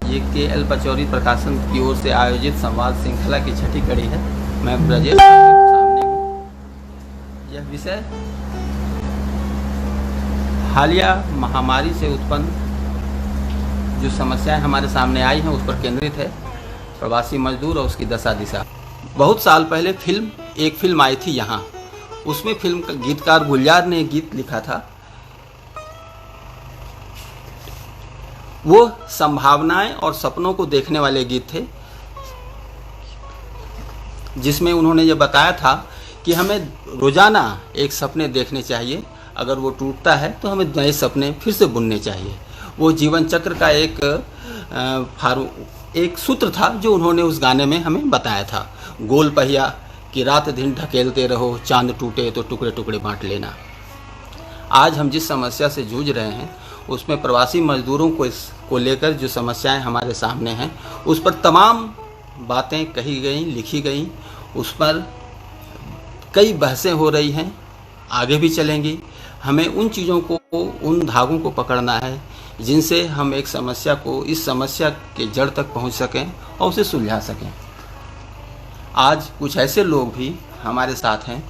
ये KL पचौरी प्रकाशन की ओर से आयोजित संवाद श्रृंखला की छठी कड़ी है। मैं ब्रजेश आपके सामने हूँ। यह विषय हालिया महामारी से उत्पन्न जो समस्याएं हमारे सामने आई हैं उस पर केंद्रित है, प्रवासी मजदूर और उसकी दशा दिशा। बहुत साल पहले एक फिल्म आई थी यहाँ, उसमें फिल्म का गीतकार गुलजार ने एक गीत लिखा था। वो संभावनाएं और सपनों को देखने वाले गीत थे, जिसमें उन्होंने ये बताया था कि हमें रोजाना एक सपने देखने चाहिए, अगर वो टूटता है तो हमें नए सपने फिर से बुनने चाहिए। वो जीवन चक्र का एक सूत्र था जो उन्होंने उस गाने में हमें बताया था। गोल पहिया कि रात दिन ढकेलते रहो, चांद टूटे तो टुकड़े टुकड़े बांट लेना। आज हम जिस समस्या से जूझ रहे हैं उसमें प्रवासी मजदूरों को लेकर जो समस्याएं हमारे सामने हैं उस पर तमाम बातें कही गई, लिखी गई, उस पर कई बहसें हो रही हैं, आगे भी चलेंगी। हमें उन चीज़ों को, उन धागों को पकड़ना है जिनसे हम इस समस्या के जड़ तक पहुंच सकें और उसे सुलझा सकें। आज कुछ ऐसे लोग भी हमारे साथ हैं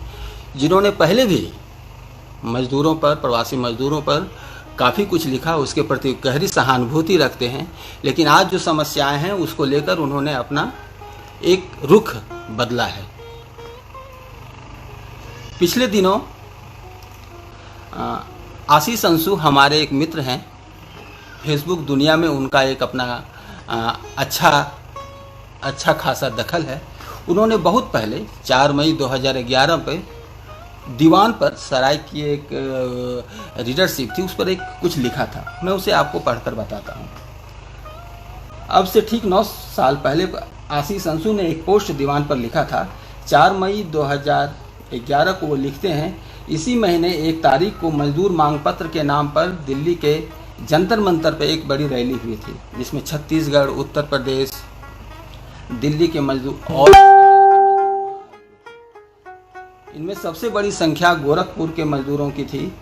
जिन्होंने पहले भी मजदूरों पर, प्रवासी मजदूरों पर काफ़ी कुछ लिखा, उसके प्रति गहरी सहानुभूति रखते हैं, लेकिन आज जो समस्याएं हैं उसको लेकर उन्होंने अपना एक रुख बदला है। पिछले दिनों आशीष अंशु हमारे एक मित्र हैं, फेसबुक दुनिया में उनका एक अपना अच्छा खासा दखल है। उन्होंने बहुत पहले 4 मई 2011 पे दीवान पर सराय की एक रीडरशिप थी, उस पर एक कुछ लिखा था। मैं उसे आपको पढ़कर बताता हूँ। अब से ठीक 9 साल पहले आशीष अंशु ने एक पोस्ट दीवान पर लिखा था। 4 मई 2011 को वो लिखते हैं, इसी महीने 1 तारीख को मजदूर मांग पत्र के नाम पर दिल्ली के जंतर मंतर पर एक बड़ी रैली हुई थी, जिसमें छत्तीसगढ़, उत्तर प्रदेश, दिल्ली के मजदूर और इनमें सबसे बड़ी संख्या गोरखपुर के मजदूरों की थी।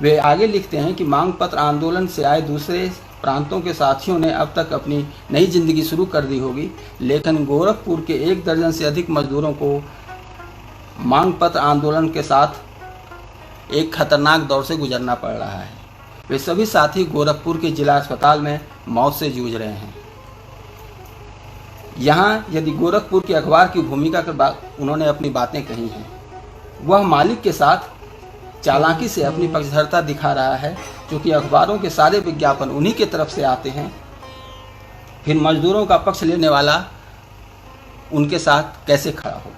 वे आगे लिखते हैं कि मांग पत्र आंदोलन से आए दूसरे प्रांतों के साथियों ने अब तक अपनी नई जिंदगी शुरू कर दी होगी, लेकिन गोरखपुर के 1 दर्जन से अधिक मजदूरों को मांग पत्र आंदोलन के साथ एक खतरनाक दौर से गुजरना पड़ रहा है। वे सभी साथी गोरखपुर के जिला अस्पताल में मौत से जूझ रहे हैं। यहाँ यदि गोरखपुर के अखबार की भूमिका के उन्होंने अपनी बातें कही हैं, वह मालिक के साथ चालाकी से अपनी पक्षधरता दिखा रहा है, क्योंकि अखबारों के सारे विज्ञापन उन्हीं के तरफ से आते हैं। फिर मजदूरों का पक्ष लेने वाला उनके साथ कैसे खड़ा हो।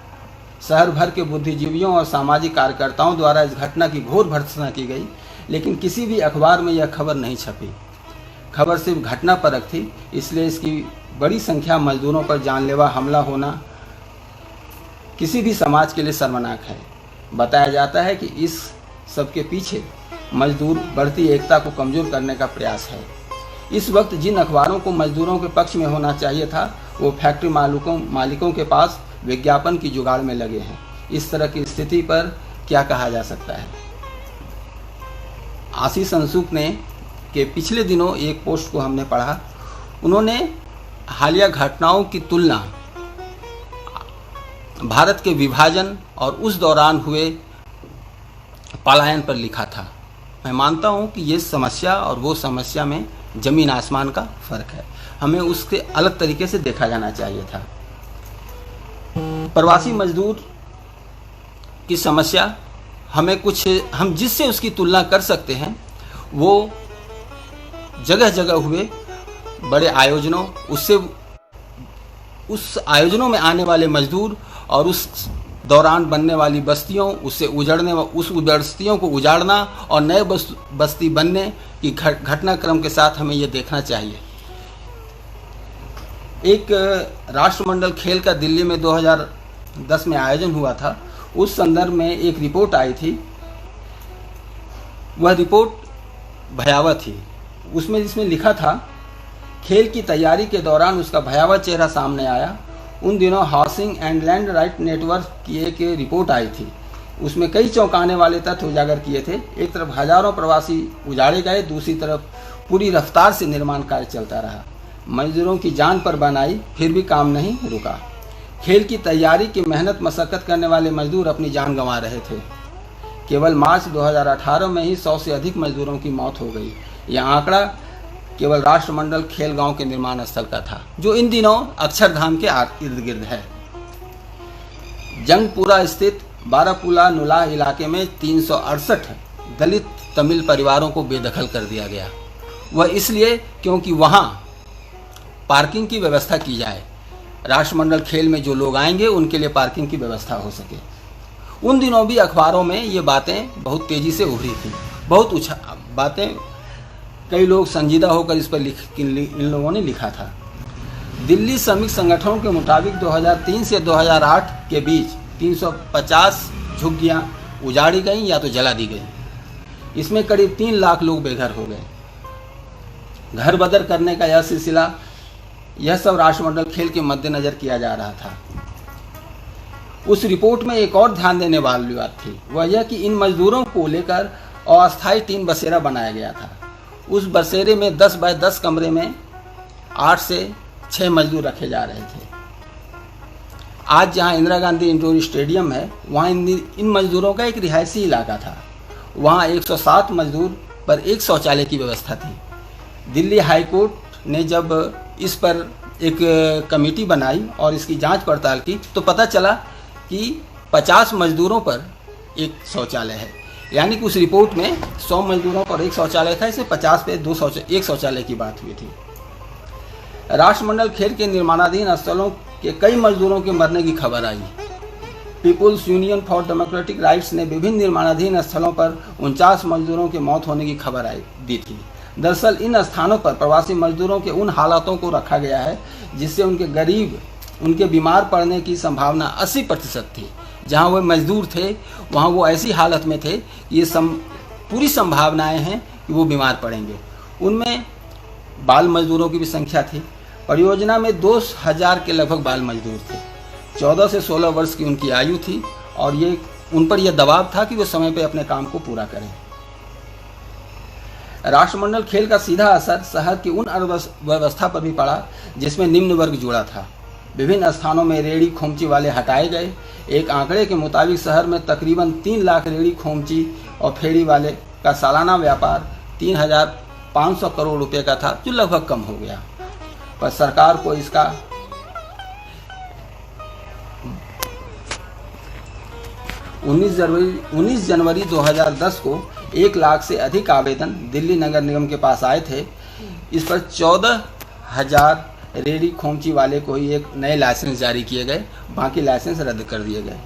शहर भर के बुद्धिजीवियों और सामाजिक कार्यकर्ताओं द्वारा इस घटना की घोर भर्त्सना की गई, लेकिन किसी भी अखबार में यह खबर नहीं छपी। खबर सिर्फ घटना परक थी, इसलिए इसकी बड़ी संख्या मजदूरों पर जानलेवा हमला होना किसी भी समाज के लिए शर्मनाक है। बताया जाता है कि इस सब के पीछे मजदूर बढ़ती एकता को कमज़ोर करने का प्रयास है। इस वक्त जिन अखबारों को मजदूरों के पक्ष में होना चाहिए था, वो फैक्ट्री मालिकों के पास विज्ञापन की जुगाड़ में लगे हैं। इस तरह की स्थिति पर क्या कहा जा सकता है। आशीष अंशु ने के पिछले दिनों एक पोस्ट को हमने पढ़ा। उन्होंने हालिया घटनाओं की तुलना भारत के विभाजन और उस दौरान हुए पलायन पर लिखा था। मैं मानता हूं कि ये समस्या और वो समस्या में ज़मीन आसमान का फ़र्क है। हमें उसके अलग तरीके से देखा जाना चाहिए था। प्रवासी मजदूर की समस्या हम जिससे उसकी तुलना कर सकते हैं, वो जगह जगह हुए बड़े आयोजनों, उस आयोजनों में आने वाले मजदूर और उस दौरान बनने वाली बस्तियों, उस बस्तियों को उजाड़ना और नए बस्ती बनने की घटनाक्रम के साथ हमें ये देखना चाहिए। एक राष्ट्रमंडल खेल का दिल्ली में 2010 में आयोजन हुआ था। उस संदर्भ में एक रिपोर्ट आई थी। वह रिपोर्ट भयावह थी। जिसमें लिखा था, खेल की तैयारी के दौरान उसका भयावह चेहरा सामने आया। उन दिनों housing and land right network की एक रिपोर्ट आई थी। उसमें कई चौंकाने वाले तथ्य उजागर किए थे। एक तरफ हजारों प्रवासी उजाड़े गए, दूसरी तरफ पूरी रफ्तार से निर्माण कार्य चलता रहा। मजदूरों की जान पर बनाई, फिर भी काम नहीं रुका। खेल की तैयारी की मेहनत मशक्कत करने वाले मजदूर अपनी जान गंवा रहे थे। केवल मार्च 2018 में ही 100 से अधिक मजदूरों की मौत हो गई। यह आंकड़ा केवल राष्ट्रमंडल खेल गांव के निर्माण स्थल का था, जो इन दिनों अक्षरधाम के इर्द गिर्द है। जंगपुरा स्थित बारापुला नुला इलाके में 368 दलित तमिल परिवारों को बेदखल कर दिया गया। वह इसलिए क्योंकि वहां पार्किंग की व्यवस्था की जाए, राष्ट्रमंडल खेल में जो लोग आएंगे उनके लिए पार्किंग की व्यवस्था हो सके। उन दिनों भी अखबारों में ये बातें बहुत तेज़ी से उभरी थी। बहुत बातें कई लोग संजीदा होकर इस पर इन लोगों ने लिखा था। दिल्ली श्रमिक संगठनों के मुताबिक 2003 से 2008 के बीच 350 झुग्गियां उजाड़ी गईं या तो जला दी गईं। इसमें करीब 3 लाख लोग बेघर हो गए। घर बदर करने का यह सिलसिला, यह सब राष्ट्रमंडल खेल के मद्देनजर किया जा रहा था। उस रिपोर्ट में एक और ध्यान देने वाली बात थी, वह यह कि इन मजदूरों को लेकर अस्थायी 3 बसेरा बनाया गया था। उस बसेरे में 10 बाय 10 कमरे में 8 से 6 मजदूर रखे जा रहे थे। आज जहां इंदिरा गांधी इंडोर स्टेडियम है, वहां इन मजदूरों का एक रिहायशी इलाका था। वहां 107 मजदूर पर 1 शौचालय की व्यवस्था थी। दिल्ली हाईकोर्ट ने जब इस पर एक कमेटी बनाई और इसकी जांच पड़ताल की, तो पता चला कि 50 मजदूरों पर 1 शौचालय है। यानी कि उस रिपोर्ट में 100 मजदूरों पर 1 शौचालय था, इसे 50 पे 1 शौचालय की बात हुई थी। राष्ट्रमंडल खेल के निर्माणाधीन स्थलों के कई मजदूरों के मरने की खबर आई। People's Union for Democratic Rights ने विभिन्न निर्माणाधीन स्थलों पर 49 मजदूरों की मौत होने की खबर दी थी। दरअसल इन स्थानों पर प्रवासी मजदूरों के उन हालातों को रखा गया है जिससे उनके बीमार पड़ने की संभावना 80% थी। जहां वो मजदूर थे वहां वो ऐसी हालत में थे कि ये पूरी संभावनाएं हैं कि वो बीमार पड़ेंगे। उनमें बाल मजदूरों की भी संख्या थी। परियोजना में 2000 के लगभग बाल मजदूर थे। 14 से 16 वर्ष की उनकी आयु थी और उन पर यह दबाव था कि वे समय पर अपने काम को पूरा करें। राष्ट्रमंडल खेल का सीधा असर शहर की उन अर्थव्यवस्था पर भी पड़ा जिसमें निम्न वर्ग जुड़ा था। विभिन्न स्थानों में रेड़ी खोमची वाले हटाए गए। एक आंकड़े के मुताबिक शहर में तकरीबन 3 लाख रेड़ी खोमची और फेरी वाले का सालाना व्यापार 3500 करोड़ रुपए का था, जो लगभग कम हो गया। पर सरकार को इसका 19 जनवरी 2010 को 1 लाख से अधिक आवेदन दिल्ली नगर निगम के पास आए थे। इस पर 14,000 रेडी खोमची वाले को ही एक नए लाइसेंस जारी किए गए, बाकी लाइसेंस रद्द कर दिए गए।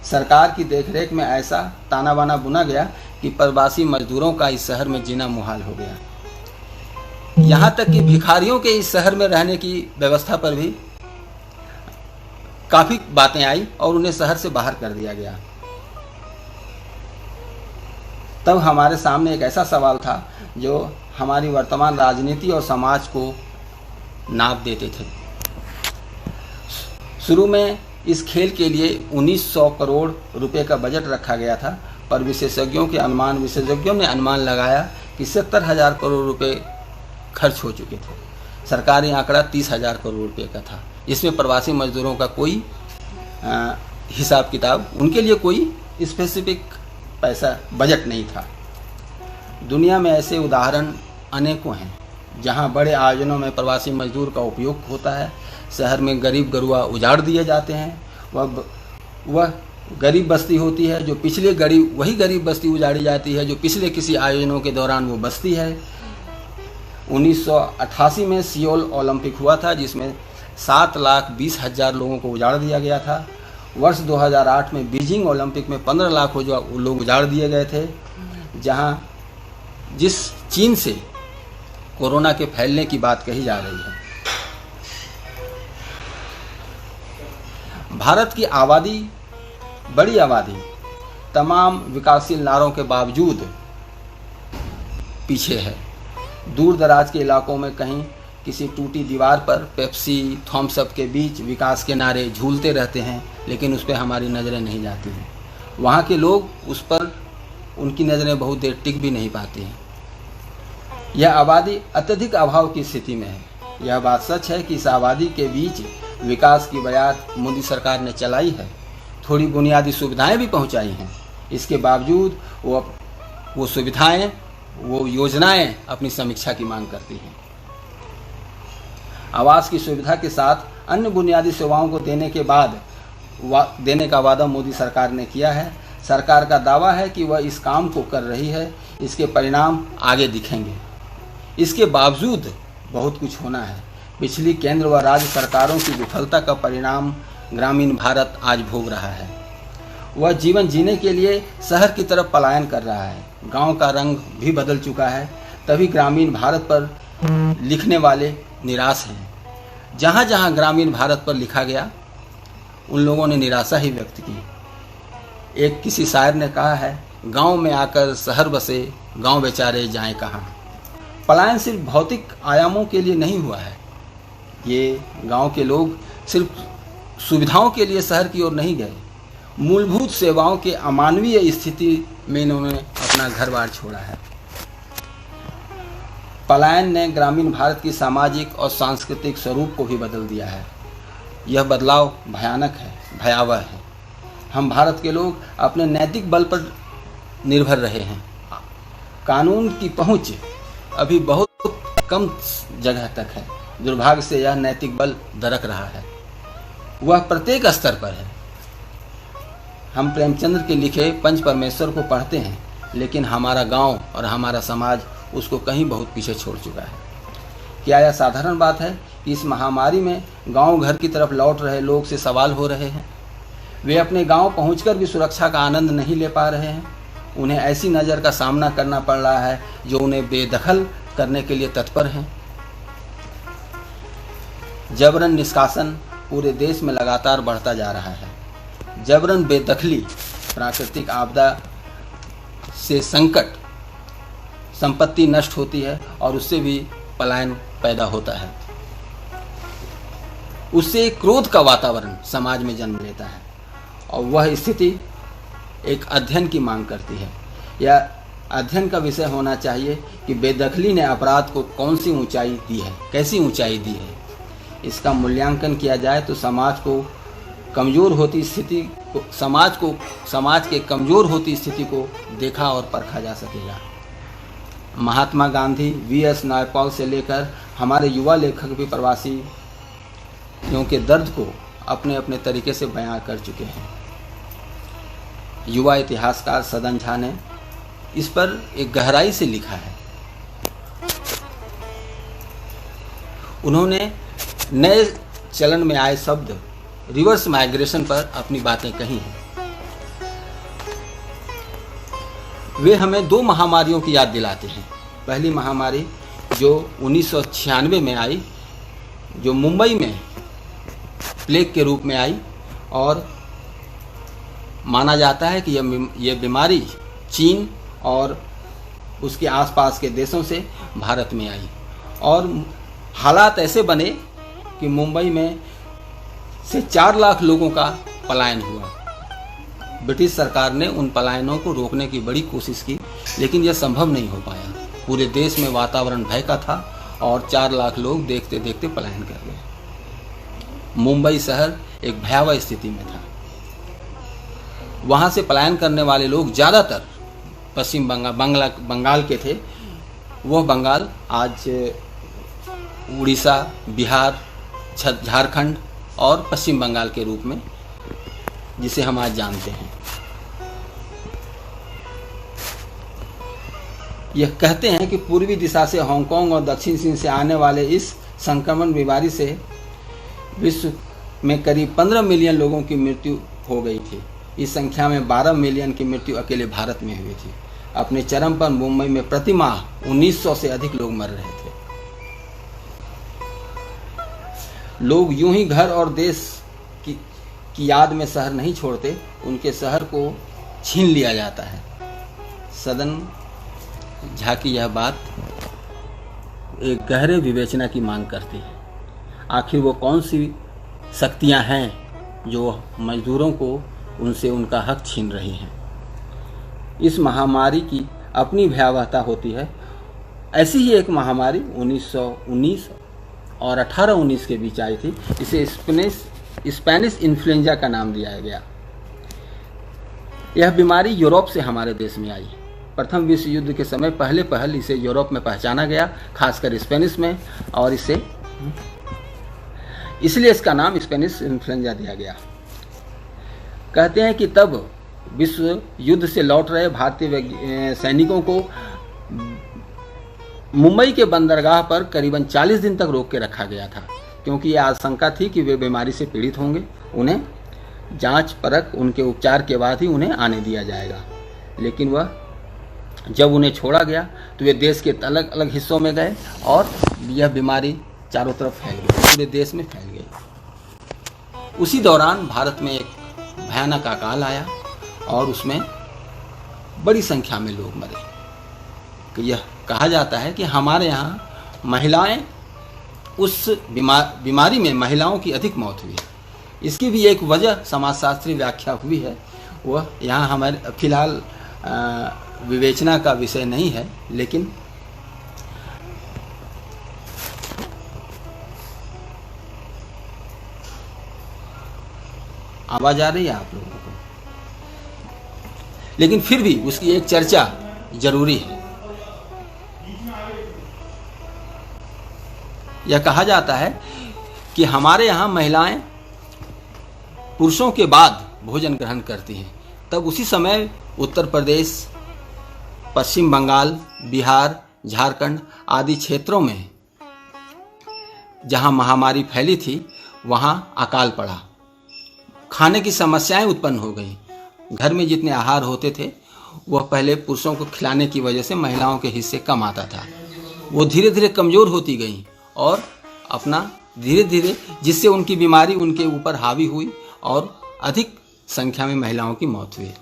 सरकार की देखरेख में ऐसा ताना बाना बुना गया कि प्रवासी मजदूरों का इस शहर में जीना मुहाल हो गया। यहाँ तक कि भिखारियों के इस शहर में रहने की व्यवस्था पर भी काफ़ी बातें आई और उन्हें शहर से बाहर कर दिया गया। तब हमारे सामने एक ऐसा सवाल था जो हमारी वर्तमान राजनीति और समाज को नाप देते थे। शुरू में इस खेल के लिए 1900 करोड़ रुपए का बजट रखा गया था, पर विशेषज्ञों ने अनुमान लगाया कि 70,000 करोड़ रुपए खर्च हो चुके थे। सरकारी आंकड़ा 30,000 करोड़ रुपए का था। इसमें प्रवासी मजदूरों का कोई हिसाब किताब, उनके लिए कोई स्पेसिफिक पैसा बजट नहीं था। दुनिया में ऐसे उदाहरण अनेकों हैं जहां बड़े आयोजनों में प्रवासी मजदूर का उपयोग होता है। शहर में गरीब गरुआ उजाड़ दिए जाते हैं। वह गरीब बस्ती होती है जो वही गरीब बस्ती उजाड़ी जाती है जो पिछले किसी आयोजनों के दौरान वो बस्ती है। 1988 में सियोल ओलंपिक हुआ था जिसमें 7,20,000 लोगों को उजाड़ दिया गया था। वर्ष 2008 में बीजिंग ओलंपिक में 15 लाख लोग उजाड़ दिए गए थे। जिस चीन से कोरोना के फैलने की बात कही जा रही है। भारत की बड़ी आबादी तमाम विकासशील नारों के बावजूद पीछे है। दूर दराज के इलाकों में कहीं किसी टूटी दीवार पर पेप्सी थम्स अप के बीच विकास के नारे झूलते रहते हैं, लेकिन उस पर हमारी नज़रें नहीं जाती हैं। वहाँ के लोग उस पर उनकी नज़रें बहुत देर टिक भी नहीं पाती हैं। यह आबादी अत्यधिक अभाव की स्थिति में है। यह बात सच है कि इस आबादी के बीच विकास की बयात मोदी सरकार ने चलाई है, थोड़ी बुनियादी सुविधाएं भी पहुंचाई हैं। इसके बावजूद वो सुविधाएं, वो योजनाएं अपनी समीक्षा की मांग करती हैं। आवास की सुविधा के साथ अन्य बुनियादी सेवाओं को देने का वादा मोदी सरकार ने किया है। सरकार का दावा है कि वह इस काम को कर रही है, इसके परिणाम आगे दिखेंगे। इसके बावजूद बहुत कुछ होना है। पिछली केंद्र व राज्य सरकारों की विफलता का परिणाम ग्रामीण भारत आज भोग रहा है। वह जीवन जीने के लिए शहर की तरफ पलायन कर रहा है। गांव का रंग भी बदल चुका है। तभी ग्रामीण भारत पर लिखने वाले निराश हैं। जहाँ जहाँ ग्रामीण भारत पर लिखा गया, उन लोगों ने निराशा ही व्यक्त की। एक किसी शायर ने कहा है, गांव में आकर शहर बसे, गांव बेचारे जाएं कहाँ। पलायन सिर्फ भौतिक आयामों के लिए नहीं हुआ है। ये गांव के लोग सिर्फ सुविधाओं के लिए शहर की ओर नहीं गए, मूलभूत सेवाओं के अमानवीय स्थिति में इन्होंने अपना घर बार छोड़ा है। पलायन ने ग्रामीण भारत की सामाजिक और सांस्कृतिक स्वरूप को भी बदल दिया है। यह बदलाव भयानक है, भयावह है। हम भारत के लोग अपने नैतिक बल पर निर्भर रहे हैं। कानून की पहुंच अभी बहुत कम जगह तक है। दुर्भाग्य से यह नैतिक बल दरक रहा है। वह प्रत्येक स्तर पर है। हम प्रेमचंद्र के लिखे पंच परमेश्वर को पढ़ते हैं, लेकिन हमारा गांव और हमारा समाज उसको कहीं बहुत पीछे छोड़ चुका है। क्या यह साधारण बात है कि इस महामारी में गांव घर की तरफ लौट रहे लोग से सवाल हो रहे हैं? वे अपने गांव पहुंचकर भी सुरक्षा का आनंद नहीं ले पा रहे हैं। उन्हें ऐसी नज़र का सामना करना पड़ रहा है जो उन्हें बेदखल करने के लिए तत्पर हैं। जबरन निष्कासन पूरे देश में लगातार बढ़ता जा रहा है। जबरन बेदखली, प्राकृतिक आपदा से संकट, संपत्ति नष्ट होती है और उससे भी पलायन पैदा होता है। उससे क्रोध का वातावरण समाज में जन्म लेता है और वह स्थिति एक अध्ययन की मांग करती है। यह अध्ययन का विषय होना चाहिए कि बेदखली ने अपराध को कौन सी ऊंचाई दी है, कैसी ऊंचाई दी है। इसका मूल्यांकन किया जाए तो समाज के कमज़ोर होती स्थिति को देखा और परखा जा सकेगा। महात्मा गांधी, वी.एस. नायपॉल से लेकर हमारे युवा लेखक भी प्रवासियों के दर्द को अपने अपने तरीके से बयां कर चुके हैं। युवा इतिहासकार सदन झा ने इस पर एक गहराई से लिखा है। उन्होंने नए चलन में आए शब्द रिवर्स माइग्रेशन पर अपनी बातें कही हैं। वे हमें दो महामारियों की याद दिलाते हैं। पहली महामारी जो 1996 में आई, जो मुंबई में प्लेग के रूप में आई, और माना जाता है कि यह बीमारी चीन और उसके आसपास के देशों से भारत में आई और हालात ऐसे बने कि मुंबई में से 4 लाख लोगों का पलायन हुआ। ब्रिटिश सरकार ने उन पलायनों को रोकने की बड़ी कोशिश की, लेकिन यह संभव नहीं हो पाया। पूरे देश में वातावरण भय का था और 4 लाख लोग देखते देखते पलायन कर गए। मुंबई शहर एक भयावह स्थिति में था। वहाँ से पलायन करने वाले लोग ज़्यादातर पश्चिम बंगाल के थे। वह बंगाल आज उड़ीसा, बिहार, झारखंड और पश्चिम बंगाल के रूप में जिसे हम आज जानते हैं। यह कहते हैं कि पूर्वी दिशा से हांगकांग और दक्षिण चीन से आने वाले इस संक्रमण बीमारी से विश्व में करीब 15 मिलियन लोगों की मृत्यु हो गई थी। इस संख्या में 12 मिलियन की मृत्यु अकेले भारत में हुई थी। अपने चरम पर मुंबई में प्रति माह 1900 से अधिक लोग मर रहे थे। लोग यूं ही घर और देश की याद में शहर नहीं छोड़ते, उनके शहर को छीन लिया जाता है। सदन झा की यह बात एक गहरे विवेचना की मांग करती है। आखिर वो कौन सी शक्तियां हैं जो मजदूरों को उनसे उनका हक छीन रही हैं। इस महामारी की अपनी भयावहता होती है। ऐसी ही एक महामारी 1919 और 1819 के बीच आई थी। इसे स्पेनिश इन्फ्लुएंजा का नाम दिया गया। यह बीमारी यूरोप से हमारे देश में आई। प्रथम विश्व युद्ध के समय पहले पहल इसे यूरोप में पहचाना गया, खासकर स्पेनिश में, और इसलिए इसका नाम स्पेनिश इन्फ्लुएंजा दिया गया। कहते हैं कि तब विश्व युद्ध से लौट रहे भारतीय सैनिकों को मुंबई के बंदरगाह पर करीबन 40 दिन तक रोक के रखा गया था, क्योंकि यह आशंका थी कि वे बीमारी से पीड़ित होंगे। उन्हें जांच परख, उनके उपचार के बाद ही उन्हें आने दिया जाएगा। लेकिन जब उन्हें छोड़ा गया तो वे देश के अलग अलग हिस्सों में गए और यह बीमारी चारों तरफ फैल गई, पूरे देश में फैल गई। उसी दौरान भारत में एक भयानक अकाल आया और उसमें बड़ी संख्या में लोग मरे। तो यह कहा जाता है कि हमारे यहाँ महिलाएं, उस बीमारी में महिलाओं की अधिक मौत हुई है। इसकी भी एक वजह समाजशास्त्री व्याख्या हुई है, वह यहाँ हमारे फिलहाल विवेचना का विषय नहीं है, लेकिन आवाज आ रही है आप लोगों को, लेकिन फिर भी उसकी एक चर्चा जरूरी है। यह कहा जाता है कि हमारे यहाँ महिलाएं पुरुषों के बाद भोजन ग्रहण करती हैं। तब उसी समय उत्तर प्रदेश, पश्चिम बंगाल, बिहार, झारखंड आदि क्षेत्रों में जहां महामारी फैली थी, वहां अकाल पड़ा। खाने की समस्याएं उत्पन्न हो गई। घर में जितने आहार होते थे वह पहले पुरुषों को खिलाने की वजह से महिलाओं के हिस्से कम आता था। वो धीरे धीरे कमज़ोर होती गई और अपना धीरे धीरे, जिससे उनकी बीमारी उनके ऊपर हावी हुई और अधिक संख्या में महिलाओं की मौत हुई।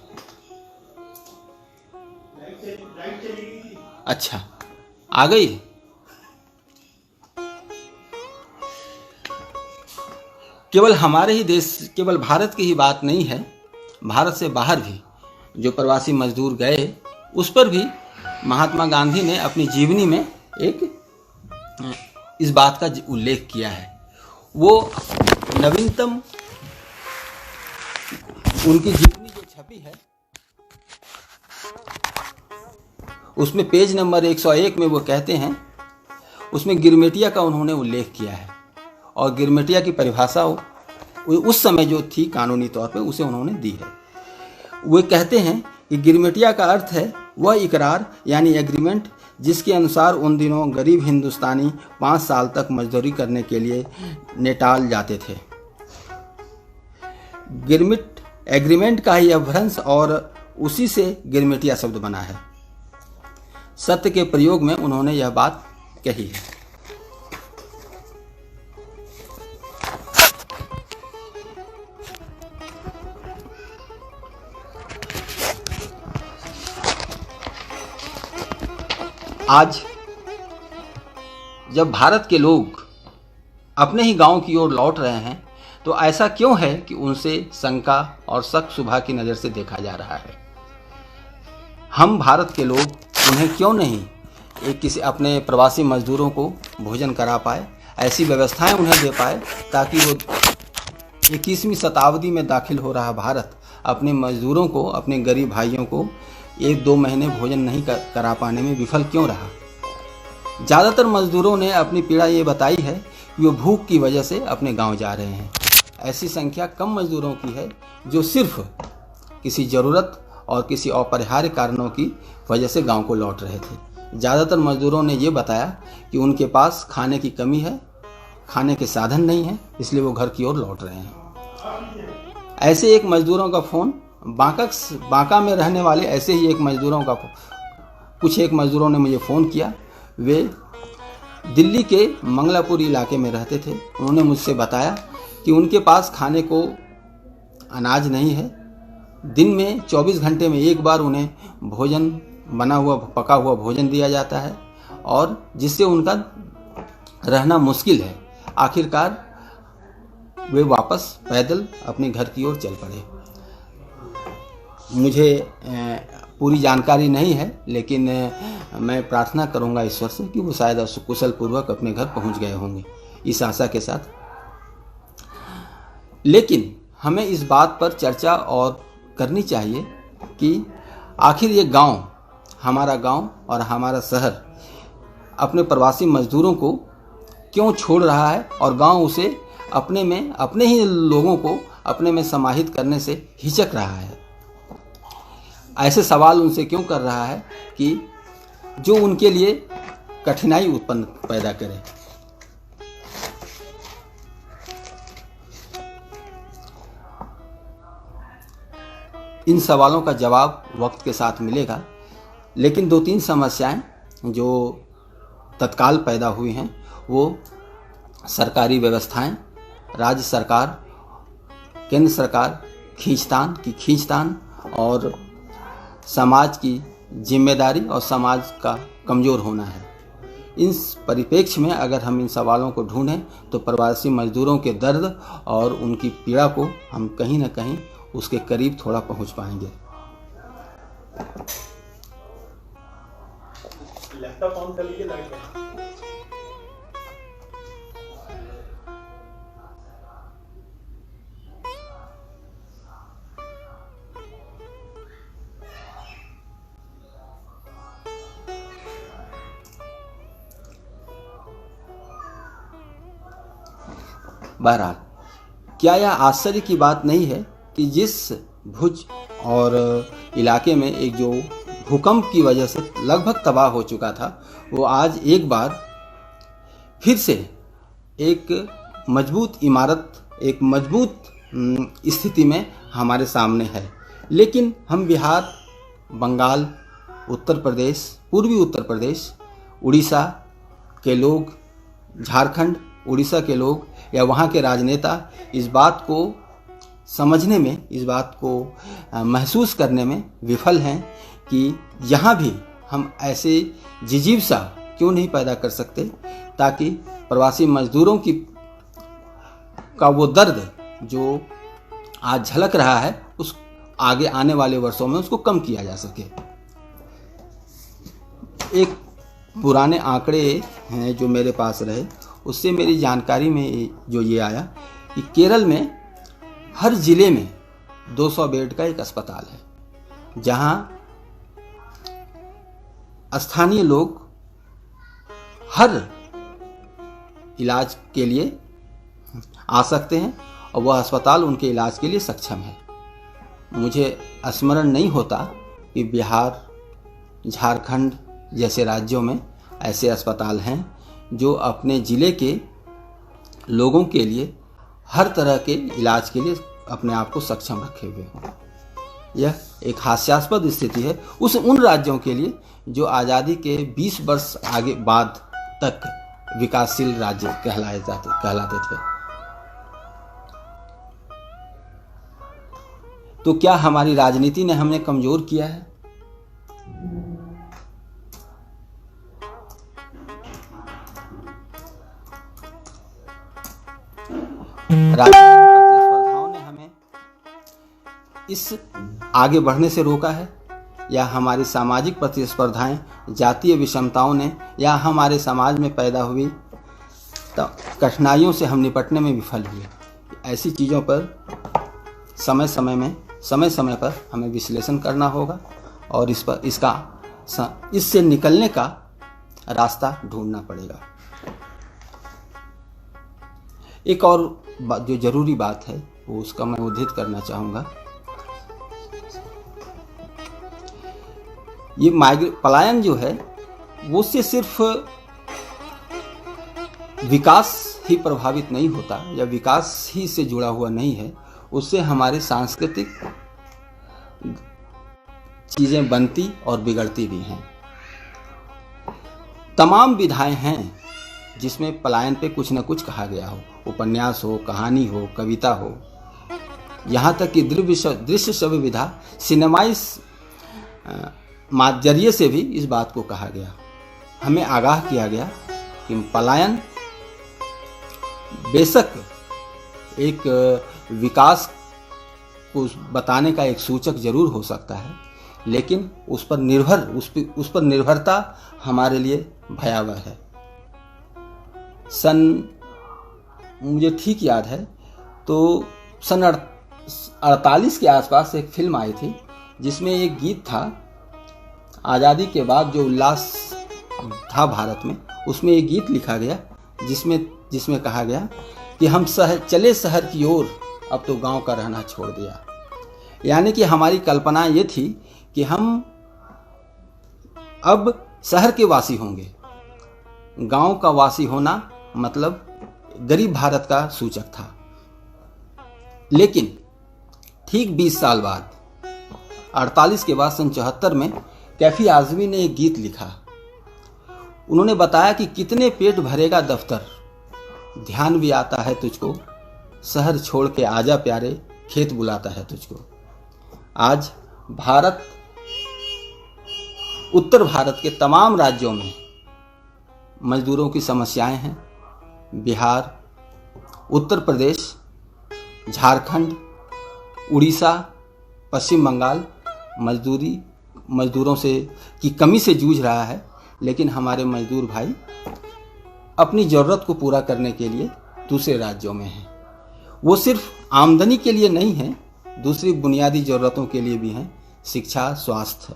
अच्छा, आ गई। केवल हमारे ही देश, केवल भारत की ही बात नहीं है, भारत से बाहर भी जो प्रवासी मजदूर गए, उस पर भी महात्मा गांधी ने अपनी जीवनी में एक इस बात का उल्लेख किया है। वो नवीनतम उनकी जीवनी जो छपी है, उसमें पेज नंबर 101 में वो कहते हैं, उसमें गिरमिटिया का उन्होंने उल्लेख किया है। और गिरमिटिया की परिभाषा उस समय जो थी कानूनी तौर पे, उसे उन्होंने दी है। वे कहते हैं कि गिरमिटिया का अर्थ है वह इकरार यानी एग्रीमेंट जिसके अनुसार उन दिनों गरीब हिंदुस्तानी 5 साल तक मजदूरी करने के लिए नेटाल जाते थे। गिरमिट एग्रीमेंट का ही अभ्रंश और उसी से गिरमिटिया शब्द बना है। सत्य के प्रयोग में उन्होंने यह बात कही है। आज जब भारत के लोग अपने ही गांव की ओर लौट रहे हैं, तो ऐसा क्यों है कि उनसे शंका और शक शुबा की नज़र से देखा जा रहा है? हम भारत के लोग उन्हें क्यों नहीं एक किसी अपने प्रवासी मजदूरों को भोजन करा पाए, ऐसी व्यवस्थाएं उन्हें दे पाए, ताकि वो 21वीं शताब्दी में दाखिल हो रहा भारत अपने मजदूरों को, अपने गरीब भाइयों को 1-2 महीने भोजन नहीं करा पाने में विफल क्यों रहा? ज़्यादातर मजदूरों ने अपनी पीड़ा ये बताई है कि वो भूख की वजह से अपने गांव जा रहे हैं। ऐसी संख्या कम मजदूरों की है जो सिर्फ किसी ज़रूरत और किसी अपरिहार्य कारणों की वजह से गांव को लौट रहे थे। ज़्यादातर मजदूरों ने ये बताया कि उनके पास खाने की कमी है, खाने के साधन नहीं है, इसलिए वो घर की ओर लौट रहे हैं। ऐसे एक मजदूरों का फ़ोन बांका में रहने वाले ऐसे ही एक मजदूरों ने मुझे फ़ोन किया। वे दिल्ली के मंगलापुर इलाके में रहते थे। उन्होंने मुझसे बताया कि उनके पास खाने को अनाज नहीं है। दिन में 24 घंटे में एक बार उन्हें भोजन पका हुआ भोजन दिया जाता है, और जिससे उनका रहना मुश्किल है। आखिरकार वे वापस पैदल अपने घर की ओर चल पड़े। मुझे पूरी जानकारी नहीं है, लेकिन मैं प्रार्थना करूंगा ईश्वर से कि वो शायद कुशल पूर्वक अपने घर पहुंच गए होंगे। इस आशा के साथ। लेकिन हमें इस बात पर चर्चा और करनी चाहिए कि आखिर ये गांव, हमारा गांव और हमारा शहर अपने प्रवासी मजदूरों को क्यों छोड़ रहा है और गांव उसे अपने ही लोगों को अपने में समाहित करने से हिचक रहा है। ऐसे सवाल उनसे क्यों कर रहा है कि जो उनके लिए कठिनाई उत्पन्न पैदा करे। इन सवालों का जवाब वक्त के साथ मिलेगा, लेकिन 2-3 समस्याएं जो तत्काल पैदा हुई हैं वो सरकारी व्यवस्थाएं, राज्य सरकार, केंद्र सरकार खींचतान और समाज की जिम्मेदारी और समाज का कमज़ोर होना है। इस परिप्रेक्ष्य में अगर हम इन सवालों को ढूंढें तो प्रवासी मजदूरों के दर्द और उनकी पीड़ा को हम कहीं ना कहीं उसके करीब थोड़ा पहुंच पाएंगे। लैपटॉप ऑन कर लीजिए, लाइट है। बहरहाल, क्या यह आश्चर्य की बात नहीं है कि जिस भुज और इलाके में एक जो भूकंप की वजह से लगभग तबाह हो चुका था, वो आज एक बार फिर से एक मजबूत इमारत, एक मजबूत स्थिति में हमारे सामने है। लेकिन हम बिहार, बंगाल, उत्तर प्रदेश, पूर्वी उत्तर प्रदेश, उड़ीसा के लोग, झारखंड, उड़ीसा के लोग या वहाँ के राजनेता इस बात को समझने में, इस बात को महसूस करने में विफल हैं कि यहाँ भी हम ऐसे जिजीविसा क्यों नहीं पैदा कर सकते ताकि प्रवासी मजदूरों का वो दर्द जो आज झलक रहा है उस आगे आने वाले वर्षों में उसको कम किया जा सके। एक पुराने आंकड़े हैं जो मेरे पास रहे, उससे मेरी जानकारी में जो ये आया कि केरल में हर जिले में 200 बेड का एक अस्पताल है जहां स्थानीय लोग हर इलाज के लिए आ सकते हैं और वह अस्पताल उनके इलाज के लिए सक्षम है। मुझे स्मरण नहीं होता कि बिहार, झारखंड जैसे राज्यों में ऐसे अस्पताल हैं जो अपने ज़िले के लोगों के लिए हर तरह के इलाज के लिए अपने आप को सक्षम रखे हुए हों। यह एक हास्यास्पद स्थिति है उन राज्यों के लिए जो आज़ादी के 20 वर्ष आगे बाद तक विकासशील राज्य कहलाते थे। तो क्या हमारी राजनीति ने हमें कमज़ोर किया है? राजनीतिक प्रतिस्पर्धाओं ने हमें इस आगे बढ़ने से रोका है, या हमारी सामाजिक प्रतिस्पर्धाएं, जातीय विषमताओं ने, या हमारे समाज में पैदा हुई कठिनाइयों से हम निपटने में विफल हुए? ऐसी चीज़ों पर समय समय पर हमें विश्लेषण करना होगा और इससे निकलने का रास्ता ढूंढना पड़ेगा। एक और जो जरूरी बात है वो उसका मैं उद्धृत करना चाहूँगा। ये पलायन जो है वो से सिर्फ विकास ही प्रभावित नहीं होता या विकास ही से जुड़ा हुआ नहीं है, उससे हमारे सांस्कृतिक चीज़ें बनती और बिगड़ती भी हैं। तमाम विधाएं हैं जिसमें पलायन पे कुछ न कुछ कहा गया हो, उपन्यास हो, कहानी हो, कविता हो, यहाँ तक कि दृश्य श्रव्य विधा, सिनेमाई माध्यर्य से भी इस बात को कहा गया। हमें आगाह किया गया कि पलायन बेशक एक विकास को बताने का एक सूचक जरूर हो सकता है, लेकिन उस पर निर्भरता हमारे लिए भयावह है। सन मुझे ठीक याद है तो सन 48 के आसपास एक फिल्म आई थी जिसमें एक गीत था, आज़ादी के बाद जो उल्लास था भारत में, उसमें एक गीत लिखा गया जिसमें कहा गया कि हम चले शहर की ओर, अब तो गांव का रहना छोड़ दिया। यानी कि हमारी कल्पना ये थी कि हम अब शहर के वासी होंगे, गांव का वासी होना मतलब गरीब भारत का सूचक था। लेकिन ठीक 20 साल बाद 48 के बाद सन 74 में कैफी आज़मी ने एक गीत लिखा। उन्होंने बताया कि कितने पेट भरेगा दफ्तर, ध्यान भी आता है तुझको, शहर छोड़ के आजा प्यारे, खेत बुलाता है तुझको। आज भारत, उत्तर भारत के तमाम राज्यों में मजदूरों की समस्याएं हैं। बिहार, उत्तर प्रदेश, झारखंड, उड़ीसा, पश्चिम बंगाल मजदूरों की कमी से जूझ रहा है। लेकिन हमारे मजदूर भाई अपनी ज़रूरत को पूरा करने के लिए दूसरे राज्यों में हैं। वो सिर्फ आमदनी के लिए नहीं हैं, दूसरी बुनियादी ज़रूरतों के लिए भी हैं, शिक्षा, स्वास्थ्य,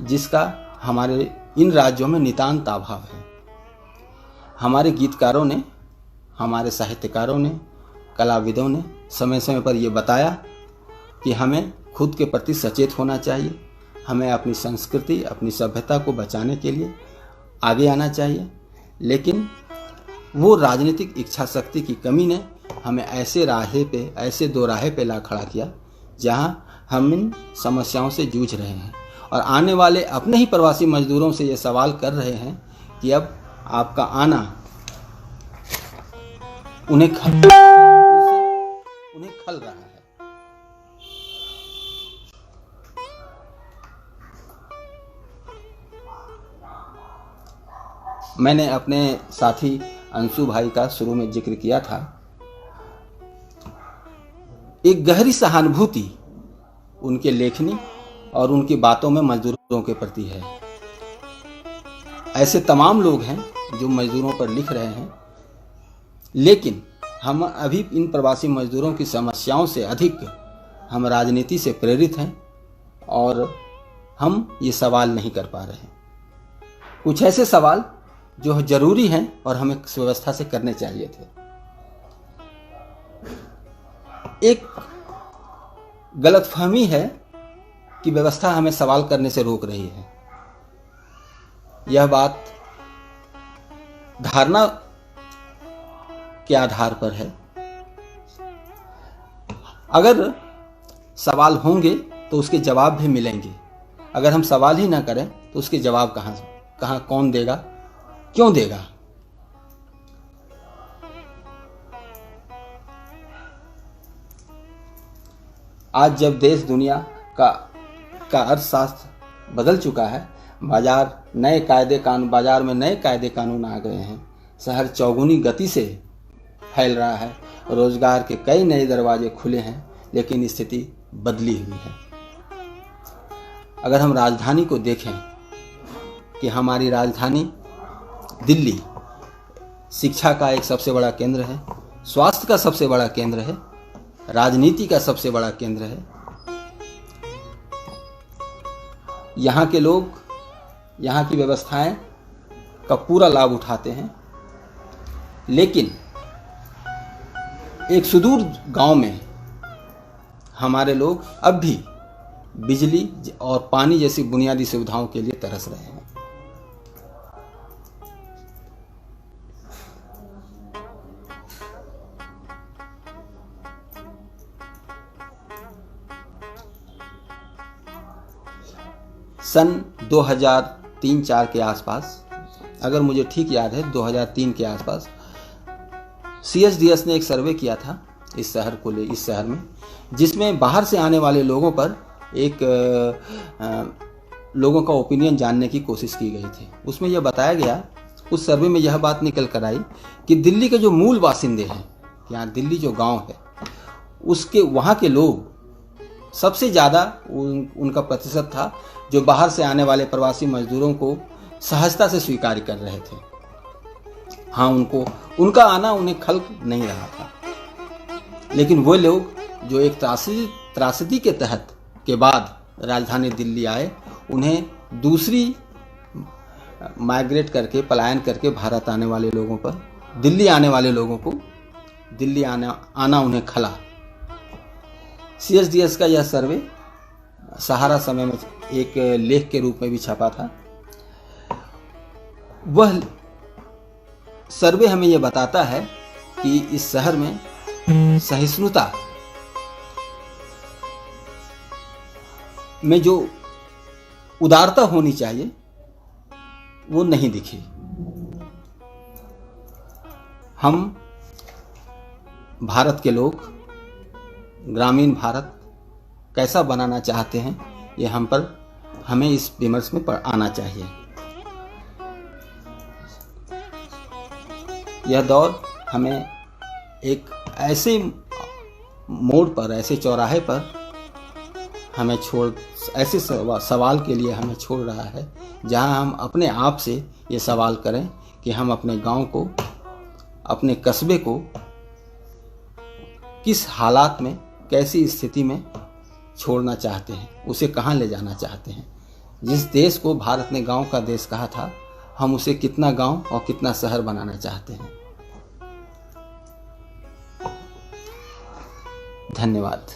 जिसका हमारे इन राज्यों में नितांत अभाव है। हमारे गीतकारों ने, हमारे साहित्यकारों ने, कलाविदों ने समय समय पर ये बताया कि हमें खुद के प्रति सचेत होना चाहिए, हमें अपनी संस्कृति, अपनी सभ्यता को बचाने के लिए आगे आना चाहिए। लेकिन वो राजनीतिक इच्छा शक्ति की कमी ने हमें ऐसे दो राहे पे ला खड़ा किया जहाँ हम इन समस्याओं से जूझ रहे हैं। और आने वाले अपने ही प्रवासी मजदूरों से ये सवाल कर रहे हैं कि अब आपका आना उन्हें खल रहा है। मैंने अपने साथी अंशु भाई का शुरू में जिक्र किया था। एक गहरी सहानुभूति उनके लेखनी और उनकी बातों में मजदूरों के प्रति है। ऐसे तमाम लोग हैं जो मजदूरों पर लिख रहे हैं, लेकिन हम अभी इन प्रवासी मजदूरों की समस्याओं से अधिक हम राजनीति से प्रेरित हैं और हम ये सवाल नहीं कर पा रहे हैं। कुछ ऐसे सवाल जो जरूरी हैं और हमें व्यवस्था से करने चाहिए थे। एक गलतफहमी है कि व्यवस्था हमें सवाल करने से रोक रही है। यह बात धारणा के आधार पर है। अगर सवाल होंगे तो उसके जवाब भी मिलेंगे। अगर हम सवाल ही ना करें तो उसके जवाब कहाँ कौन देगा, क्यों देगा? आज जब देश दुनिया का अर्थशास्त्र बदल चुका है, बाजार में नए कायदे कानून आ गए हैं, शहर चौगुनी गति से फैल रहा है, रोजगार के कई नए दरवाजे खुले हैं, लेकिन स्थिति बदली हुई है। अगर हम राजधानी को देखें कि हमारी राजधानी दिल्ली शिक्षा का एक सबसे बड़ा केंद्र है, स्वास्थ्य का सबसे बड़ा केंद्र है, राजनीति का सबसे बड़ा केंद्र है। यहाँ के लोग यहाँ की व्यवस्थाएं का पूरा लाभ उठाते हैं, लेकिन एक सुदूर गांव में हमारे लोग अब भी बिजली और पानी जैसी बुनियादी सुविधाओं के लिए तरस रहे हैं। सन 2003-04 के आसपास, अगर मुझे ठीक याद है 2003 के आसपास, CSDS ने एक सर्वे किया था इस शहर में, जिसमें बाहर से आने वाले लोगों पर लोगों का ओपिनियन जानने की कोशिश की गई थी। उसमें यह बताया गया, उस सर्वे में यह बात निकल कर आई कि दिल्ली के जो मूल बासिंदे हैं, यहाँ दिल्ली जो गांव है, उसके वहाँ के लोग सबसे ज़्यादा उनका प्रतिशत था जो बाहर से आने वाले प्रवासी मजदूरों को सहजता से स्वीकार कर रहे थे। हाँ, उनका आना उन्हें खल नहीं रहा था, लेकिन वो लोग जो एक त्रासदी के तहत के बाद राजधानी दिल्ली आए, उन्हें दूसरी माइग्रेट करके, पलायन करके भारत आने वाले लोगों पर, दिल्ली आने वाले लोगों को दिल्ली आना उन्हें खला। CSDS का यह सर्वे सहारा समय में एक लेख के रूप में भी छपा था। वह सर्वे हमें यह बताता है कि इस शहर में सहिष्णुता में जो उदारता होनी चाहिए वो नहीं दिखी। हम भारत के लोग ग्रामीण भारत कैसा बनाना चाहते हैं, ये हमें इस विमर्श में आना चाहिए। यह दौर हमें एक ऐसे मोड़ पर, ऐसे चौराहे पर हमें ऐसे सवाल के लिए हमें छोड़ रहा है, जहां हम अपने आप से ये सवाल करें कि हम अपने गांव को, अपने कस्बे को किस हालात में, कैसी स्थिति में छोड़ना चाहते हैं, उसे कहाँ ले जाना चाहते हैं। जिस देश को भारत ने गांव का देश कहा था, हम उसे कितना गांव और कितना शहर बनाना चाहते हैं। धन्यवाद।